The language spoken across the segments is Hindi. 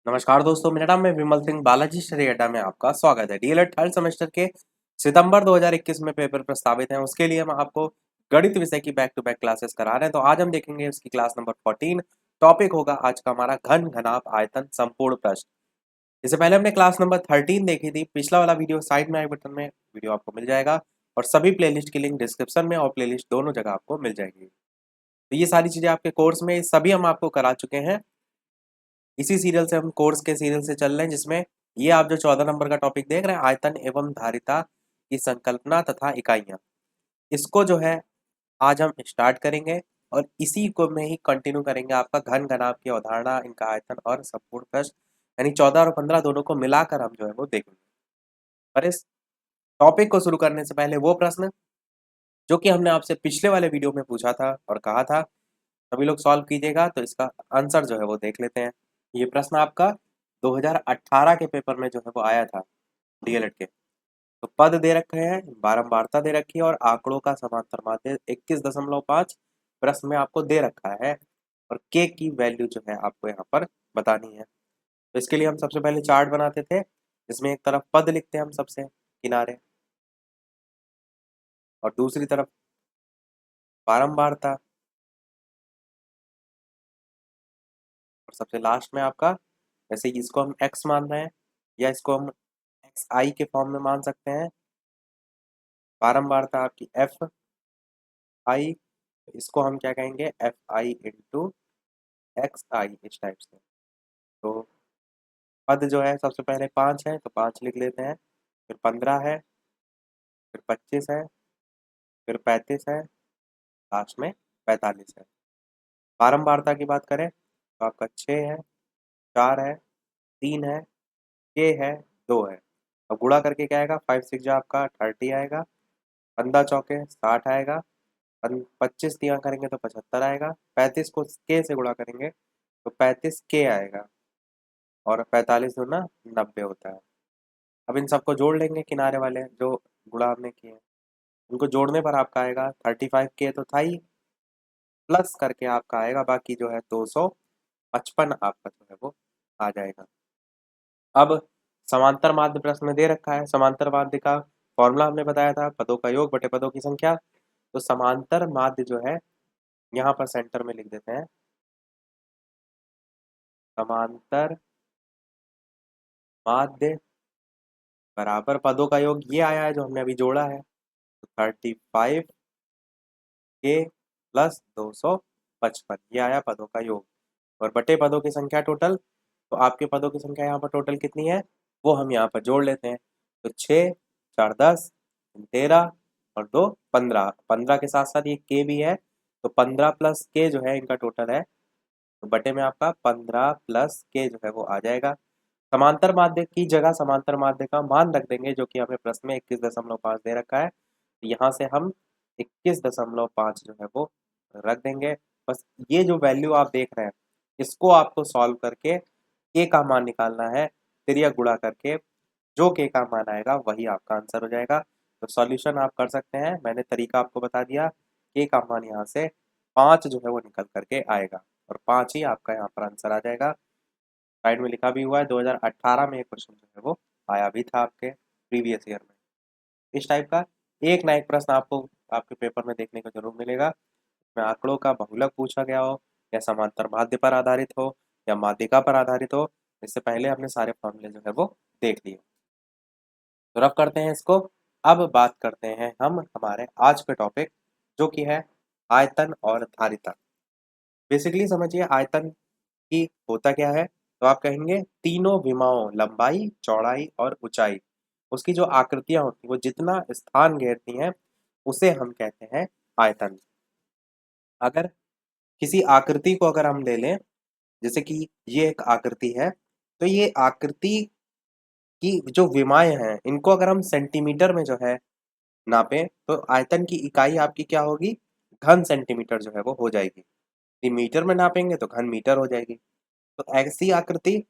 नमस्कार दोस्तों, मेरा नाम है विमल सिंह। बालाजी स्टडी अड्डा में आपका स्वागत है। डीएलएड थर्ड सेमेस्टर के सितंबर 2021 में पेपर प्रस्तावित हैं, उसके लिए हम आपको गणित विषय की बैक टू बैक क्लासेस करा रहे हैं। तो आज हम देखेंगे उसकी क्लास नंबर 14। टॉपिक होगा आज का हमारा घन घनाभ आयतन संपूर्ण प्रश्न। इससे पहले हमने क्लास नंबर 13 देखी थी। पिछला वाला वीडियो साइड में आई बटन में वीडियो आपको मिल जाएगा और सभी प्लेलिस्ट की लिंक डिस्क्रिप्शन में और प्लेलिस्ट दोनों जगह आपको मिल जाएगी। तो ये सारी चीजें आपके कोर्स में सभी हम आपको करा चुके हैं। इसी सीरियल से हम कोर्स के सीरियल से चल रहे हैं, जिसमें ये आप जो 14 नंबर का टॉपिक देख रहे हैं, आयतन एवं धारिता की संकल्पना तथा इकाइयां, इसको जो है आज हम स्टार्ट करेंगे और इसी को में ही कंटिन्यू करेंगे। आपका घन घनाभ की अवधारणा, इनका आयतन और संपूर्ण प्रश्न, यानी 14 और 15 दोनों को मिलाकर हम जो है वो देखेंगे। पर इस टॉपिक को शुरू करने से पहले वो प्रश्न जो कि हमने आपसे पिछले वाले वीडियो में पूछा था और कहा था सभी लोग सॉल्व कीजिएगा, तो इसका आंसर जो है वो देख लेते हैं। ये प्रश्न आपका 2018 के पेपर में जो है वो आया था डीएलएड के। तो पद दे रखे हैं, बारंबारता दे रखी है और आंकड़ों का समांतर माध्य 21.5 प्रश्न में आपको दे रखा है और के की वैल्यू जो है आपको यहाँ पर बतानी है। तो इसके लिए हम सबसे पहले चार्ट बनाते थे, जिसमें एक तरफ पद लिखते हैं हम सबसे किनारे और दूसरी तरफ बारंबारता, और सबसे लास्ट में आपका, जैसे कि इसको हम एक्स मान रहे हैं या इसको हम एक्स आई के फॉर्म में मान सकते हैं, बारंबारता आपकी एफ आई, इसको हम क्या कहेंगे, एफ आई इंटू एक्स आई, इस टाइप से। तो पद जो है सबसे पहले 5 है तो 5 लिख लेते हैं, फिर 15 है, फिर 25 है, फिर 35 है, लास्ट में 45 है। बारंबारता की बात करें तो आपका 6 है, 4 है, 3 है, के है, 2 है। अब गुणा करके क्या आएगा, 5 6 जो आपका 30 आएगा, 15 चौके 60 आएगा, 25 दिया करेंगे तो 75 आएगा, 35 को के से गुणा करेंगे तो 35 के आएगा और 45 दूना 90 होता है। अब इन सबको जोड़ लेंगे, किनारे वाले जो गुणा हमने किए हैं उनको जोड़ने पर आपका आएगा 35 के तो था ही, प्लस करके आपका आएगा बाकी जो है 255 आपका जो है वो आ जाएगा। अब समांतर माध्य प्रश्न में दे रखा है, समांतर माध्य का फॉर्मूला हमने बताया था, पदों का योग बटे पदों की संख्या। तो समांतर माध्य जो है यहाँ पर सेंटर में लिख देते हैं, समांतर माध्य बराबर पदों का योग ये आया है जो हमने अभी जोड़ा है, तो 35 के प्लस 255 ये आया पदों का योग, और बटे पदों की संख्या टोटल। तो आपके पदों की संख्या यहाँ पर टोटल कितनी है वो हम यहाँ पर जोड़ लेते हैं। तो 6 4 10 13 और 2 15, 15 के साथ साथ ये के भी है, तो 15 प्लस के जो है इनका टोटल है, तो बटे में आपका 15 प्लस के जो है वो आ जाएगा। समांतर माध्य की जगह समांतर माध्य का मान रख देंगे, जो कि हमें प्रश्न में 21.5 दे रखा है, तो यहाँ से हम 21.5 जो है वो रख देंगे। बस ये जो वैल्यू आप देख रहे हैं इसको आपको सॉल्व करके के का मान निकालना है, फिर यह गुणा करके जो के का मान आएगा वही आपका आंसर हो जाएगा। तो सॉल्यूशन आप कर सकते हैं, मैंने तरीका आपको बता दिया। के का मान यहाँ से 5 जो है वो निकल करके आएगा और 5 ही आपका यहाँ पर आंसर आ जाएगा। साइड में लिखा भी हुआ है, 2018 में एक क्वेश्चन जो है वो आया भी था आपके प्रीवियस ईयर में। इस टाइप का एक ना एक प्रश्न आपको आपके पेपर में देखने को जरूर मिलेगा, इसमें आंकड़ों का बहुलक पूछा गया हो या समांतर माध्य पर आधारित हो या माध्यिका पर आधारित हो। इससे पहले हमने सारे फॉर्मूले जो है वो देख लिए, तो रफ करते हैं इसको। अब बात करते हैं हम हमारे आज के टॉपिक, जो कि है आयतन और धारिता। बेसिकली समझिए आयतन की होता क्या है, तो आप कहेंगे तीनों विमाओं लंबाई चौड़ाई और ऊंचाई, उसकी जो आकृतियां होती हैं वो जितना स्थान घेरती हैं उसे हम कहते हैं आयतन। अगर किसी आकृति को अगर हम ले लें, जैसे कि ये एक आकृति है, तो ये आकृति की जो विमाएं हैं इनको अगर हम सेंटीमीटर में जो है नापें, तो आयतन की इकाई आपकी क्या होगी, घन सेंटीमीटर जो है वो हो जाएगी। यदि मीटर में नापेंगे तो घन मीटर हो जाएगी। तो ऐसी आकृति,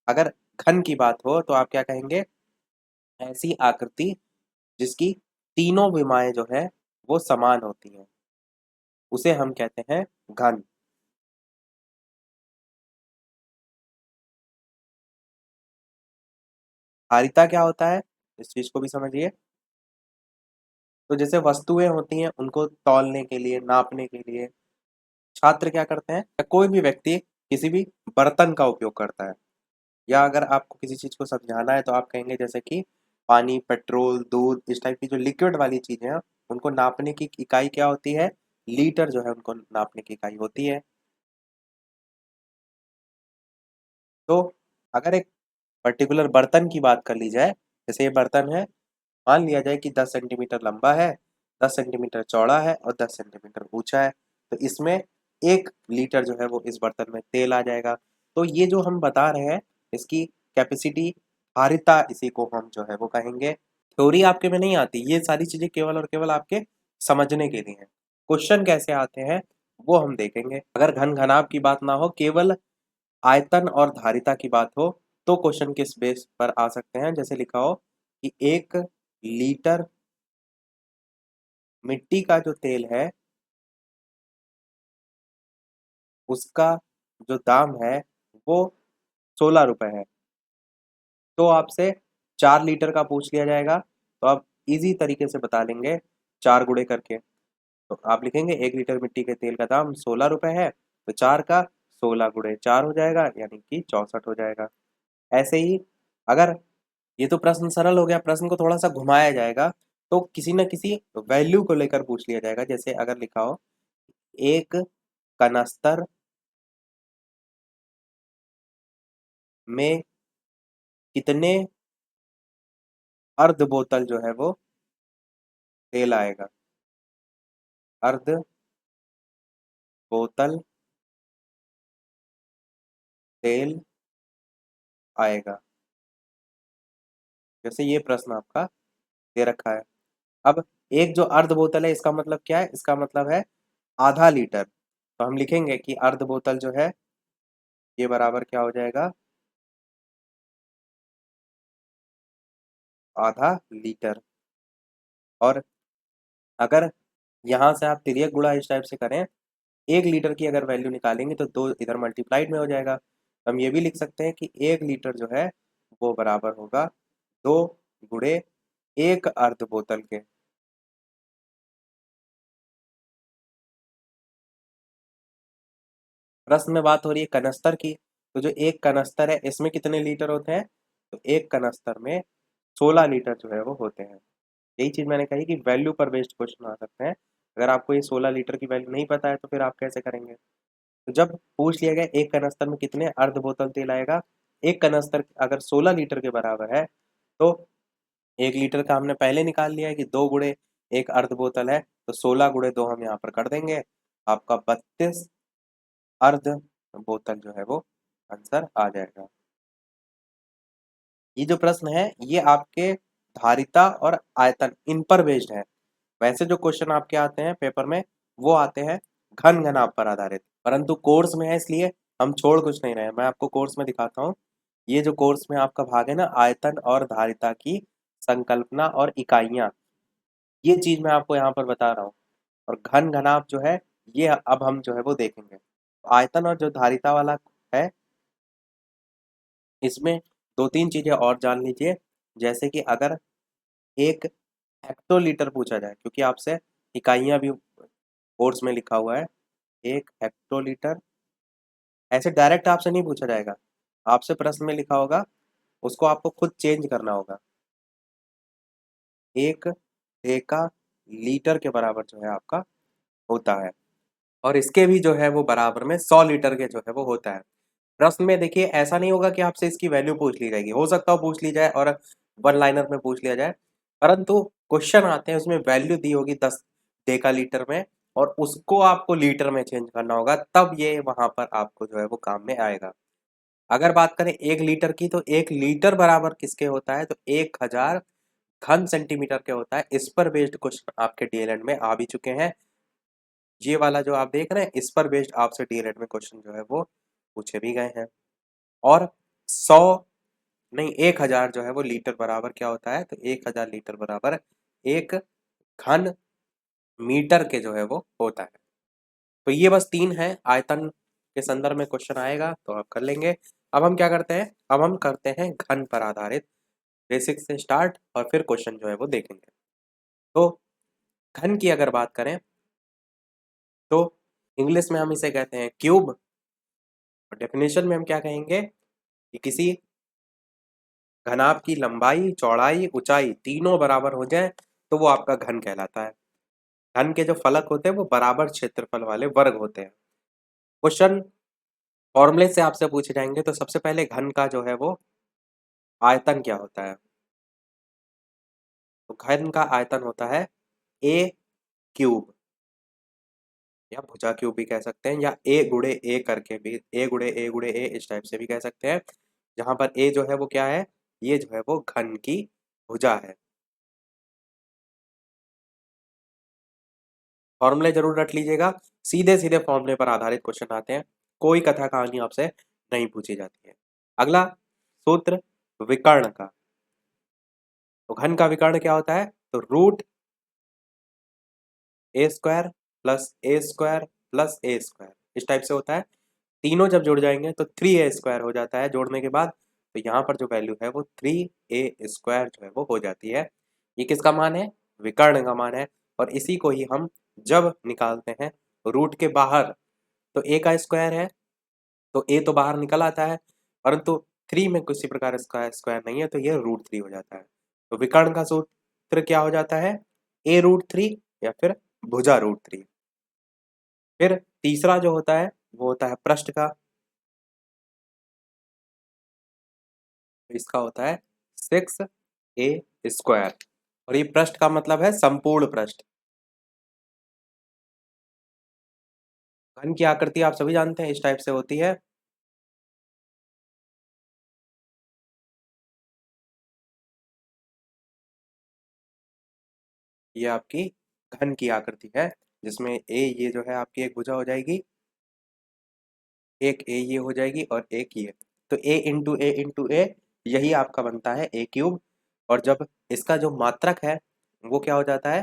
अगर घन की बात हो तो आप क्या कहेंगे, ऐसी आकृति जिसकी तीनों विमाएं जो है वो समान होती हैं उसे हम कहते हैं घन। धारिता क्या होता है, इस चीज को भी समझिए। तो जैसे वस्तुएं होती हैं उनको तौलने के लिए, नापने के लिए छात्र क्या करते हैं, या कोई भी व्यक्ति किसी भी बर्तन का उपयोग करता है। या अगर आपको किसी चीज को समझाना है तो आप कहेंगे जैसे कि पानी, पेट्रोल, दूध, इस टाइप की जो लिक्विड वाली चीजें हैं उनको नापने की इकाई क्या होती है, लीटर जो है उनको नापने की इकाई होती है। तो अगर एक पर्टिकुलर बर्तन की बात कर ली जाए, जैसे ये बर्तन है, मान लिया जाए कि 10 सेंटीमीटर लंबा है, 10 सेंटीमीटर चौड़ा है और 10 सेंटीमीटर ऊंचा है, तो इसमें 1 लीटर जो है वो इस बर्तन में तेल आ जाएगा। तो ये जो हम बता रहे हैं इसकी कैपेसिटी, धारिता, इसी को हम जो है वो कहेंगे। थ्योरी आपके में नहीं आती, ये सारी चीजें केवल और केवल आपके समझने के लिए हैं। क्वेश्चन कैसे आते हैं वो हम देखेंगे। अगर घन घनाभ की बात ना हो, केवल आयतन और धारिता की बात हो, तो क्वेश्चन किस बेस पर आ सकते हैं, जैसे लिखा हो कि 1 लीटर मिट्टी का जो तेल है उसका जो दाम है वो 16 रुपए है। तो आपसे 4 लीटर का पूछ लिया जाएगा, तो आप इजी तरीके से बता लेंगे 4 गुणे करके। तो आप लिखेंगे 1 लीटर मिट्टी के तेल का दाम 16 रुपए है, तो 4 का 16 गुणे 4 हो जाएगा, यानी कि 64 हो जाएगा। ऐसे ही अगर ये तो प्रश्न सरल हो गया, प्रश्न को थोड़ा सा घुमाया जाएगा तो किसी न किसी वैल्यू को लेकर पूछ लिया जाएगा। जैसे अगर लिखा हो एक कनस्तर में कितने अर्ध बोतल जो है वो तेल आएगा, अर्ध बोतल तेल आएगा। जैसे ये प्रश्न आपका दे रखा है। अब एक जो अर्ध बोतल है इसका मतलब क्या है, इसका मतलब है ½ लीटर। तो हम लिखेंगे कि अर्ध बोतल जो है ये बराबर क्या हो जाएगा, ½ लीटर। और अगर यहाँ से आप तिर्यक गुणा इस टाइप से करें, 1 लीटर की अगर वैल्यू निकालेंगे तो 2 इधर मल्टीप्लाइड में हो जाएगा। तो हम ये भी लिख सकते हैं कि 1 लीटर जो है वो बराबर होगा 2 गुणे 1 अर्ध बोतल के। प्रश्न में बात हो रही है कनस्तर की, तो जो एक कनस्तर है इसमें कितने लीटर होते हैं, तो एक कनस्तर में 16 लीटर जो है वो होते हैं। यही चीज मैंने कही कि वैल्यू पर बेस्ड क्वेश्चन आ सकते हैं। अगर आपको ये 16 लीटर की वैल्यू नहीं पता है तो फिर आप कैसे करेंगे। तो जब पूछ लिया गया एक कनस्तर में कितने अर्ध बोतल तेल आएगा, एक कनस्तर अगर 16 लीटर के बराबर है, तो 1 लीटर का हमने पहले निकाल लिया है कि 2 गुणे 1 अर्ध बोतल है, तो 16 गुणे 2 हम यहाँ पर कर देंगे, आपका 32 अर्ध बोतल जो है वो आंसर आ जाएगा। ये जो प्रश्न है ये आपके धारिता और आयतन इन पर बेस्ड है। वैसे जो क्वेश्चन आपके आते हैं पेपर में वो आते हैं घन घनाभ पर आधारित, परंतु कोर्स में है इसलिए हम छोड़ कुछ नहीं रहे। मैं आपको कोर्स में दिखाता हूँ। ये जो कोर्स में आपका भाग है ना, आयतन और धारिता की संकल्पना और इकाइयां, ये चीज मैं आपको यहाँ पर बता रहा हूँ। और घन घनाभ जो है ये अब हम जो है वो देखेंगे। आयतन और जो धारिता वाला है इसमें 2-3 चीजें और जान लीजिए। जैसे कि अगर एक हेक्टोलीटर पूछा जाए, क्योंकि आपसे इकाइयां भी कोर्स में लिखा हुआ है, 1 हेक्टोलीटर ऐसे डायरेक्ट आपसे नहीं पूछा जाएगा, आपसे प्रश्न में लिखा होगा, उसको आपको खुद चेंज करना होगा। 1 डेका लीटर के बराबर जो है आपका होता है, और इसके भी जो है वो बराबर में 100 लीटर के जो है वो होता है। प्रश्न में देखिए ऐसा नहीं होगा कि आपसे इसकी वैल्यू पूछ ली जाएगी, हो सकता है पूछ ली जाए और वन लाइनर में पूछ लिया जाए, परंतु क्वेश्चन आते हैं उसमें वैल्यू दी होगी 10 डेका लीटर में, और उसको आपको लीटर में चेंज करना होगा, तब ये वहां पर आपको जो है वो काम में आएगा। अगर बात करें 1 लीटर की, तो 1 लीटर बराबर किसके होता है, तो 1000 घन सेंटीमीटर के होता है। इस पर बेस्ड क्वेश्चन आपके डीएलएड में आ भी चुके हैं। ये वाला जो आप देख रहे हैं इस पर बेस्ड आपसे डीएलएड में क्वेश्चन जो है वो पूछे भी गए हैं। और 100 नहीं 1000 जो है वो लीटर बराबर क्या होता है, तो 1000 लीटर बराबर 1 घन मीटर के जो है वो होता है। तो ये बस 3 है, आयतन के संदर्भ में क्वेश्चन आएगा तो आप कर लेंगे। अब हम क्या करते हैं, अब हम करते हैं घन पर आधारित। बेसिक से स्टार्ट और फिर क्वेश्चन जो है वो देखेंगे। तो घन की अगर बात करें तो इंग्लिश में हम इसे कहते हैं क्यूब, और डेफिनेशन में हम क्या कहेंगे कि किसी घनाभ की लंबाई, चौड़ाई, ऊंचाई तीनों बराबर हो जाए तो वो आपका घन कहलाता है। घन के जो फलक होते हैं वो बराबर क्षेत्रफल वाले वर्ग होते हैं। क्वेश्चन फॉर्मूले से आपसे पूछे जाएंगे तो सबसे पहले घन का जो है वो आयतन क्या होता है। तो घन का आयतन होता है ए क्यूब, या भुजा क्यूब भी कह सकते हैं, या ए गुणे ए करके भी, ए गुणे ए इस टाइप से भी कह सकते हैं। जहां पर ए जो है वो क्या है, ये जो है वो घन की भुजा है। फॉर्मूले जरूर रट लीजिएगा, सीधे सीधे फॉर्मूले पर आधारित क्वेश्चन आते हैं, कोई कथा कहानी आपसे नहीं पूछी जाती है। अगला सूत्र विकर्ण का। तो घन का विकर्ण क्या होता है, तो रूट ए स्क्वायर प्लस ए स्क्वायर प्लस ए स्क्वायर इस टाइप से होता है। तीनों जब जुड़ जाएंगे तो 3a² हो जाता है जोड़ने के बाद। तो यहाँ पर जो वैल्यू है वो 3a² जो है वो हो जाती है। ये किसका मान है, विकर्ण का मान है। और इसी को ही हम जब निकालते हैं रूट के बाहर, तो a का स्क्वायर है तो a तो बाहर निकल आता है, परंतु 3 में किसी प्रकार इसका स्क्वायर नहीं है तो ये √3 हो जाता है। तो विकर्ण का सूत्र क्या हो जाता है, a√3 या फिर भुजा √3। फिर तीसरा जो होता है वो होता है पृष्ठ का। तो इसका होता है 6a²। और ये पृष्ठ का मतलब है संपूर्ण पृष्ठ। घन की आकृति आप सभी जानते हैं इस टाइप से होती है। ये आपकी घन की आकृति है, जिसमें ए ये जो है आपकी एक भुजा हो जाएगी, एक ए ये हो जाएगी और एक ये। तो a × a × a यही आपका बनता है a क्यूब। और जब इसका जो मात्रक है वो क्या हो जाता है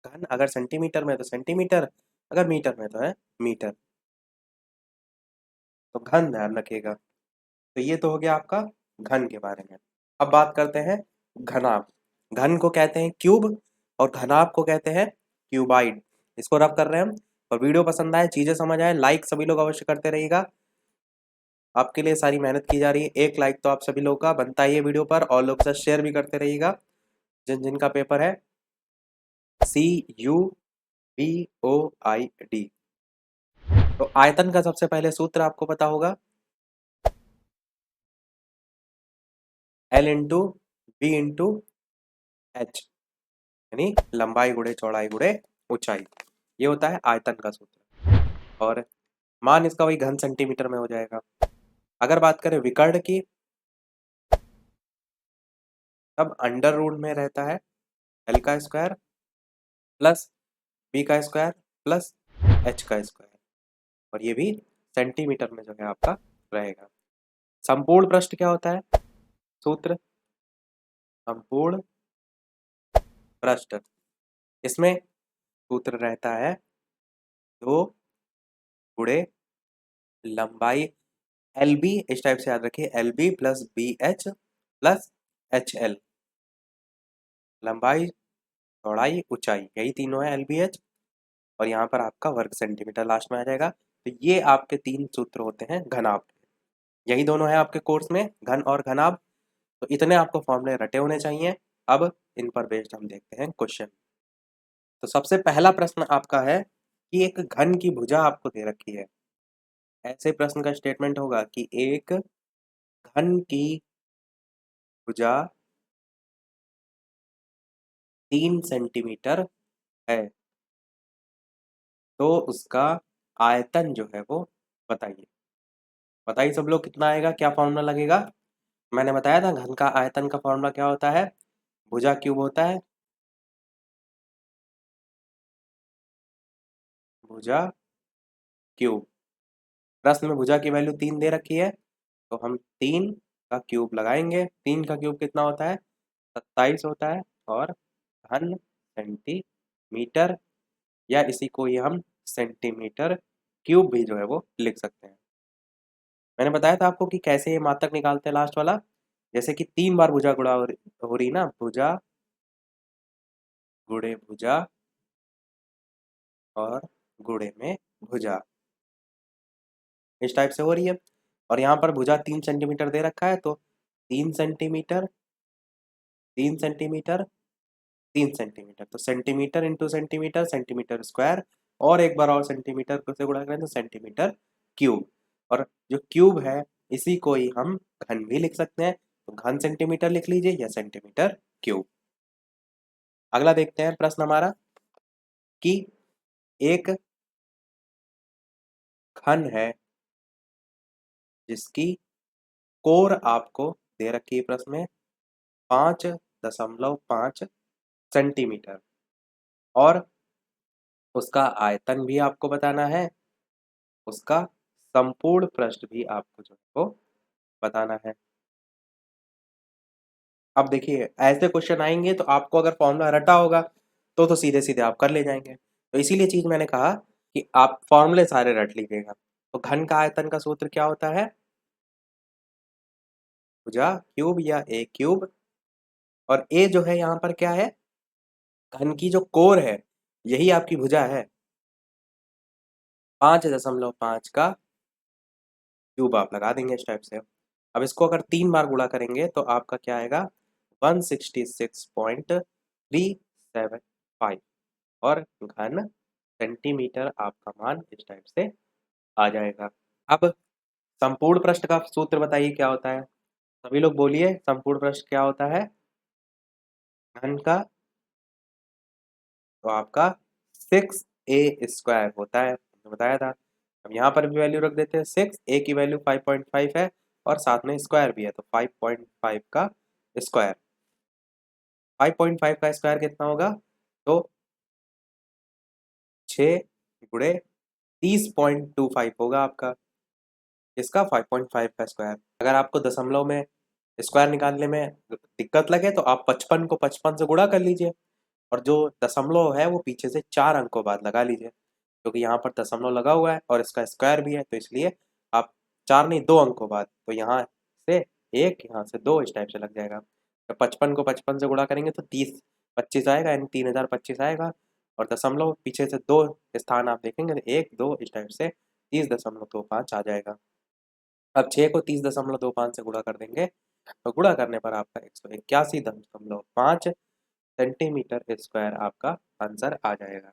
घन, अगर सेंटीमीटर में तो सेंटीमीटर, अगर मीटर में तो है मीटर। तो घन ध्यान रखिएगा। तो ये तो हो गया आपका घन के बारे में। अब बात करते हैं घनाभ। घन को कहते हैं क्यूब और घनाभ को कहते हैं क्यूबाइड। इसको रब कर रहे हैं हम। और वीडियो पसंद आए, चीजें समझ आए, लाइक सभी लोग अवश्य करते रहिएगा। आपके लिए सारी मेहनत की जा रही है, एक लाइक तो आप सभी लोगों का बनता ही है वीडियो पर, और लोग से शेयर भी करते रहिएगा। जिन जिनका पेपर है CUBOID। तो आयतन का सबसे पहले सूत्र आपको पता होगा, L × B × H, यानी लंबाई गुणे चौड़ाई गुणे ऊंचाई। ये होता है आयतन का सूत्र। और मान इसका वही घन सेंटीमीटर में हो जाएगा। अगर बात करें विकर्ण की, तब अंडर रूट में रहता है L का स्क्वायर प्लस B का स्क्वायर प्लस H का स्क्वायर, और ये भी सेंटीमीटर में जो है आपका रहेगा। संपूर्ण पृष्ठ क्या होता है, सूत्र संपूर्ण पृष्ठ, इसमें सूत्र रहता है 2 गुणे लंबाई LB, इस टाइप से याद रखिए, LB plus BH plus HL। लंबाई चौड़ाई ऊंचाई यही तीनों है LBH, और यहाँ पर आपका वर्ग सेंटीमीटर लास्ट में आ जाएगा। तो ये आपके 3 सूत्र होते हैं घनाभ। यही दोनों है आपके कोर्स में, घन और घनाभ। तो इतने आपको फॉर्मूले रटे होने चाहिए। अब इन पर बेस्ड हम देखते हैं क्वेश्चन। तो सबसे पहला प्रश्न आपका है कि एक घन की भुजा आपको दे रखी है। ऐसे प्रश्न का स्टेटमेंट होगा कि एक घन की भुजा 3 सेंटीमीटर है, तो उसका आयतन जो है वो बताइए। बताइए सब लोग कितना आएगा, क्या फॉर्मूला लगेगा। मैंने बताया था घन का आयतन का फॉर्मूला क्या होता है, भुजा क्यूब होता है, भुजा क्यूब। प्रश्न में भुजा की वैल्यू 3 दे रखी है, तो हम 3 का क्यूब लगाएंगे। 3 का क्यूब कितना होता है, 27 होता है। और घन सेंटीमीटर, या इसी को ही हम सेंटीमीटर क्यूब भी जो है वो लिख सकते हैं। मैंने बताया था आपको कि कैसे ये मात्रक निकालते हैं लास्ट वाला। जैसे कि 3 बार भुजा गुणा हो रही ना, भुजा गुणे भुजा और गुणे में भुजा, इस टाइप से हो रही है। और यहाँ पर भुजा 3 सेंटीमीटर दे रखा है, तो 3 सेंटीमीटर 3 सेंटीमीटर 3 सेंटीमीटर, तो centimetre into centimetre, centimetre square, और एक बार और सेंटीमीटर से गुणा करें तो सेंटीमीटर क्यूब। और जो क्यूब है इसी को ही हम घन भी लिख सकते हैं, तो घन सेंटीमीटर लिख लीजिए या सेंटीमीटर क्यूब। अगला देखते हैं प्रश्न हमारा कि एक घन है जिसकी कोर आपको दे रखी है प्रश्न में 5.5 सेंटीमीटर, और उसका आयतन भी आपको बताना है, उसका संपूर्ण पृष्ठ भी आपको जो है वो बताना है। अब देखिए ऐसे क्वेश्चन आएंगे तो आपको अगर फॉर्मूला रटा होगा तो सीधे सीधे आप कर ले जाएंगे, तो इसीलिए चीज मैंने कहा कि आप फॉर्मूले सारे रट लीजिएगा। तो घन का आयतन का सूत्र क्या होता है, भुजा क्यूब या ए क्यूब, और ए जो है यहाँ पर क्या है, घन की जो कोर है यही आपकी भुजा है, 5.5 का क्यूब आप लगा देंगे इस टाइप से। अब इसको अगर 3 बार गुणा करेंगे तो आपका क्या आएगा, 166.375, और घन सेंटीमीटर आपका मान इस टाइप से आ जाएगा। अब संपूर्ण पृष्ठ का सूत्र बताइए क्या होता है, सभी लोग बोलिए संपूर्ण पृष्ठ क्या होता है घन का, तो आपका 6a² होता है, बताया था। अब यहाँ पर भी वैल्यू रख देते हैं 6, a की वैल्यू 5.5 है और साथ में स्क्वायर भी है, तो 5.5 का स्क्वायर, 5.5 का स्क्वायर कितना होगा, तो 6 गुणे 30.25 होगा आपका, इसका 5.5 का स्क्वायर। अगर आपको दशमलव में स्क्वायर निकालने में दिक्कत लगे तो आप 55 को 55 से गुणा कर लीजिए, और जो दशमलव है वो पीछे से 4 अंकों बाद लगा लीजिए, क्योंकि यहाँ पर दशमलव लगा हुआ है और इसका स्क्वायर भी है, तो इसलिए आप 4 नहीं 2 अंकों बाद, तो यहाँ से 1 यहाँ से 2 इस टाइप से लग जाएगा। तो 55 को 55 से गुणा करेंगे तो 30 25 आएगा, यानी 3025 आएगा, और दशमलव पीछे से 2 स्थान आप देखेंगे तो 1 2 इस टाइप से 30.25 आ जाएगा। अब 6 को 30.25 से गुणा कर देंगे तो गुणा करने पर आपका 181.5 सेंटीमीटर स्क्वायर आपका आंसर आ जाएगा।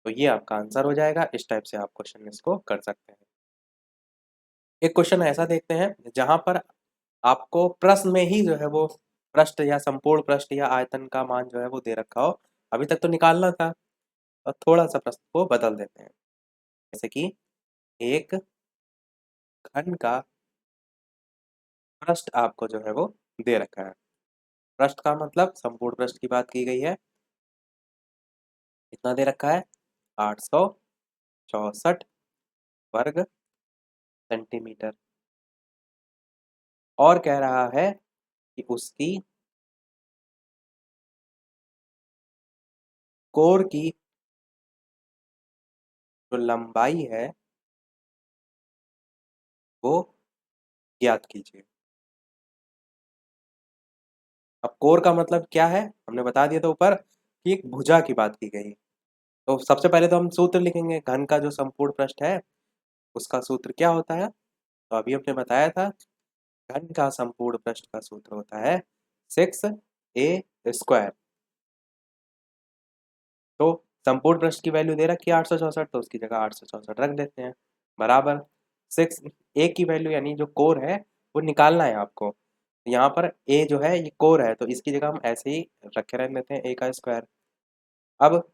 तो ये आपका आंसर हो जाएगा, इस टाइप से आप क्वेश्चन इसको कर सकते हैं। एक क्वेश्चन ऐसा देखते हैं जहां पर आपको प्रश्न में ही जो है वो पृष्ठ या संपूर्ण पृष्ठ या आयतन का मान जो है वो दे रखा हो, अभी तक तो निकालना था, और थोड़ा सा प्रश्न को बदल देते हैं, जैसे कि एक घन का पृष्ठ आपको जो है वो दे रखा है, पृष्ठ का मतलब संपूर्ण पृष्ठ की बात की गई है, कितना दे रखा है 864 वर्ग सेंटीमीटर, और कह रहा है कि उसकी कोर की जो लंबाई है वो ज्ञात कीजिए। अब कोर का मतलब क्या है हमने बता दिया था ऊपर कि एक भुजा की बात की गई, तो सबसे पहले तो हम सूत्र लिखेंगे, घन का जो संपूर्ण पृष्ठ है उसका सूत्र क्या होता है, तो अभी हमने बताया था घन का संपूर्ण पृष्ठ का सूत्र होता है 6a²। तो संपूर्ण पृष्ठ की वैल्यू दे रखी है 864, तो उसकी जगह 864 रख देते हैं, बराबर 6a की वैल्यू यानी जो कोर है वो निकालना है आपको, यहाँ पर a जो है ये कोर है, तो इसकी जगह हम ऐसे ही रखे रहने देते हैं a का स्क्वायर। अब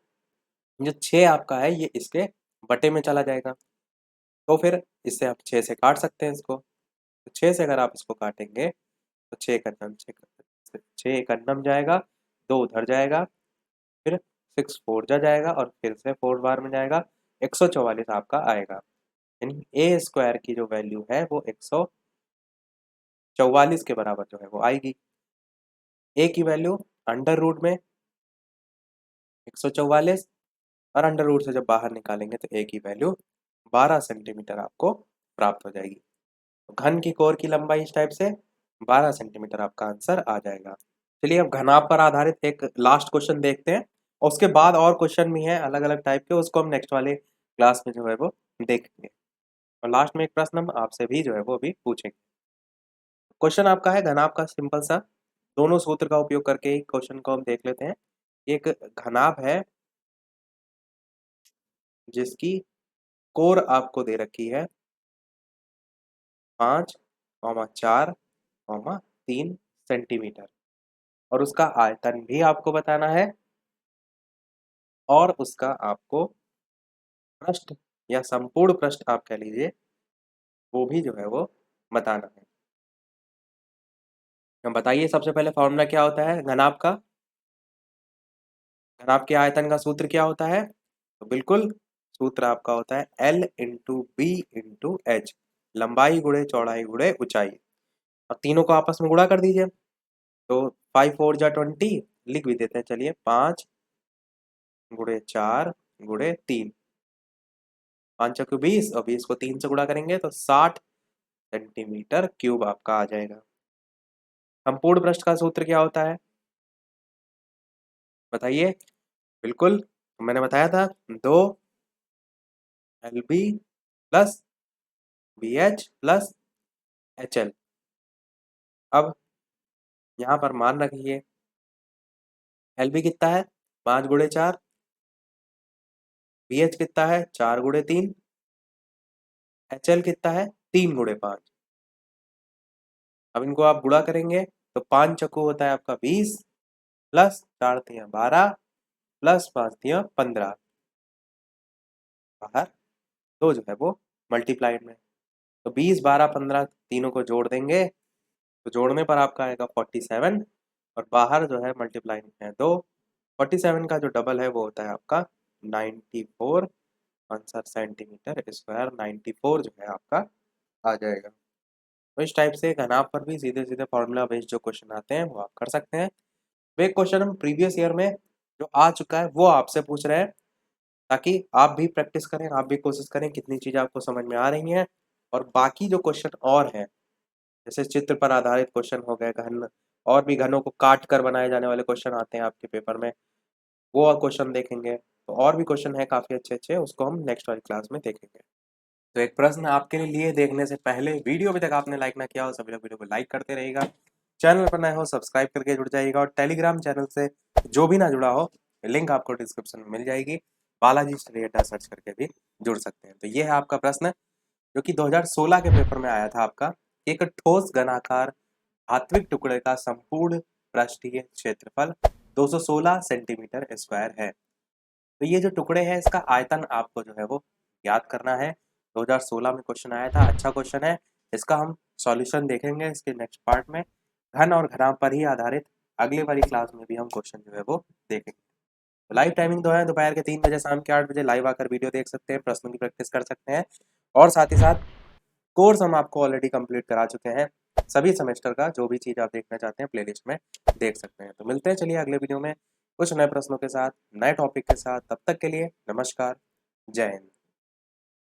जो 6 आपका है ये इसके बटे में चला जाएगा, तो फिर इससे आप 6 से काट सकते हैं इसको, तो 6 से अगर आप इसको काटेंगे तो 6 का नम 6 का नम जाएगा, 2 उधर जाएगा, फिर 6 4 जा जाएगा और फिर से 4 बार में जाएगा, 144 आपका आएगा, यानी ए स्क्वायर की जो वैल्यू है वो 144 के बराबर जो है वो आएगी। ए की वैल्यू अंडर रूट में 144, और अंडर रूट से जब बाहर निकालेंगे तो ए की वैल्यू 12 सेंटीमीटर आपको प्राप्त हो जाएगी। तो घन की कोर की लंबाई इस टाइप से 12 सेंटीमीटर आपका आंसर आ जाएगा। चलिए अब घनाभ पर आधारित एक लास्ट क्वेश्चन देखते हैं, और उसके बाद और क्वेश्चन भी हैं अलग अलग टाइप के, उसको हम नेक्स्ट वाले क्लास में जो है वो देखेंगे। और लास्ट में एक प्रश्न हम आपसे भी जो है वो अभी पूछेंगे। क्वेश्चन आपका है घनाभ का, सिंपल सा, दोनों सूत्र का उपयोग करके ही क्वेश्चन को हम देख लेते हैं। एक घनाभ है जिसकी कोर आपको दे रखी है 5,4,3 सेंटीमीटर, और उसका आयतन भी आपको बताना है, और उसका आपको पृष्ठ या संपूर्ण पृष्ठ आप कह लीजिए, वो भी जो है वो बताना है। हम बताइए सबसे पहले फॉर्मूला क्या होता है घनाभ का? घनाभ के आयतन का सूत्र क्या होता है? तो बिल्कुल सूत्र आपका होता है L into B into H, लंबाई गुणे चौड़ाई गुणे ऊंचाई, और तीनों को आपस में गुणा कर दीजिए। तो 5 4 जा 20, लिख भी देते हैं, चलिए 5 गुणे 4 गुणे 3, 5 चौके 20, और 20 को 3 से गुणा करेंगे तो 60 सेंटीमीटर क्यूब आपका आ जाएगा। संपूर्ण पृष्ठ का सूत्र क्या होता है बताइए? बिल्कुल मैंने बताया था, 2 LB plus BH plus HL। अब यहाँ पर मान रखिए LB कितना है 5 गुणे 4, BH कितना है 4 गुणे 3, HL कितना है 3 गुणे 5। अब इनको आप गुणा करेंगे तो 5 चक्कू होता है आपका 20, प्लस 4 तिया 12, प्लस 5 तिया 15, बाहर 2 जो है वो मल्टीप्लाइड में, तो 20 12 15 तीनों को जोड़ देंगे तो जोड़ने पर आपका आएगा 47, और बाहर जो है मल्टीप्लाई में है 2, 47 का जो डबल है वो होता है आपका 94, आंसर सेंटीमीटर स्क्वायर 94 जो है आपका आ जाएगा। तो इस टाइप से घनाभ पर भी सीधे सीधे फॉर्मूला बेस्ड जो क्वेश्चन आते हैं वो आप कर सकते हैं। वे क्वेश्चन हम प्रीवियस ईयर में जो आ चुका है वो आपसे पूछ रहे हैं, ताकि आप भी प्रैक्टिस करें, आप भी कोशिश करें कितनी चीज़ें आपको समझ में आ रही हैं। और बाकी जो क्वेश्चन और हैं, जैसे चित्र पर आधारित क्वेश्चन हो गए, घन और भी घनों को काट कर बनाए जाने वाले क्वेश्चन आते हैं आपके पेपर में, वो क्वेश्चन देखेंगे। तो और भी क्वेश्चन है काफ़ी अच्छे अच्छे, उसको हम नेक्स्ट वाली क्लास में देखेंगे। तो एक प्रश्न आपके लिए देखने से पहले, वीडियो अभी तक आपने लाइक ना किया हो सभी लोग वीडियो को लाइक करते रहेगा, चैनल पर नए हो सब्सक्राइब करके जुड़ जाइएगा, और टेलीग्राम चैनल से जो भी ना जुड़ा हो लिंक आपको डिस्क्रिप्शन में मिल जाएगी, बालाजी स्टडी अड्डा सर्च करके भी जुड़ सकते हैं। तो ये है आपका प्रश्न जो कि 2016 के पेपर में आया था आपका, एक ठोस घनाकार धात्विक टुकड़े का संपूर्ण पृष्ठीय क्षेत्रफल 216 सेंटीमीटर स्क्वायर है। तो ये जो टुकड़े हैं इसका आयतन आपको जो है वो याद करना है। 2016 में क्वेश्चन आया था, अच्छा क्वेश्चन है। इसका हम सॉल्यूशन देखेंगे इसके नेक्स्ट पार्ट में, घन और घनाभ पर ही आधारित अगले वाली क्लास में भी हम क्वेश्चन जो है वो देखेंगे। तो लाइव टाइमिंग तो है दोपहर के 3 बजे, शाम के 8 बजे लाइव आकर वीडियो देख सकते हैं, प्रश्नों की प्रैक्टिस कर सकते हैं, और साथ ही साथ कोर्स हम आपको ऑलरेडी कंप्लीट करा चुके हैं। सभी सेमेस्टर का जो भी चीज़ आप देखना चाहते हैं प्लेलिस्ट में देख सकते हैं। तो मिलते हैं चलिए अगले वीडियो में कुछ नए प्रश्नों के साथ, नए टॉपिक के साथ। तब तक के लिए नमस्कार, जय हिंद।